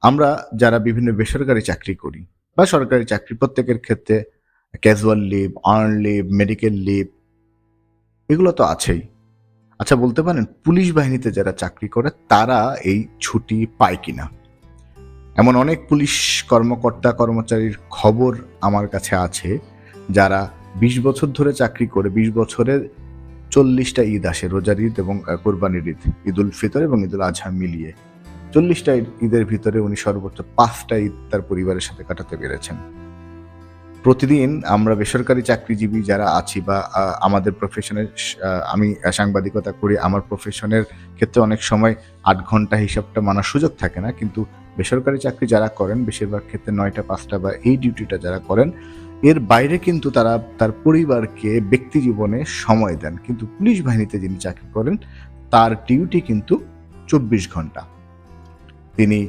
আমরা যারা বিভিন্ন বেসরকারি চাকরি করি বা সরকারি চাকরি, প্রত্যেকের ক্ষেত্রে casual leave, earn leave, medical leave এগুলো তো আছেই। আচ্ছা, বলতে পারেন পুলিশ বাহিনীতে যারা চাকরি করে তারা এই ছুটি পায় কিনা? এমন অনেক পুলিশ কর্মকর্তা কর্মচারীর খবর আমার কাছে আছে যারা ২০ বছর ধরে চাকরি করে ২০ বছরের ৪০টা ঈদ আসে, রোজার ঈদ এবং কোরবানির ঈদ, ঈদ উল ফিতর এবং ঈদ উল আজহা মিলিয়ে ৪০টা ঈদের ভিতরে উনি সর্বোচ্চ ৫টা ঈদ তার পরিবারের সাথে কাটাতে পেরেছেন। প্রতিদিন আমরা বেসরকারি চাকরিজীবী যারা আছি বা আমাদের প্রফেশনের, আমি সাংবাদিকতা করি, আমার প্রফেশনের ক্ষেত্রে অনেক সময় ৮ ঘন্টা হিসাবটা মানার সুযোগ থাকে না, কিন্তু বেসরকারি চাকরি যারা করেন বেশিরভাগ ক্ষেত্রে ৯টা ৫টা বা এই ডিউটিটা যারা করেন এর বাইরে কিন্তু তারা তার পরিবারকে ব্যক্তি জীবনে সময় দেন। কিন্তু পুলিশ বাহিনীতে যিনি চাকরি করেন তার ডিউটি কিন্তু ২৪ ঘন্টা। তিনি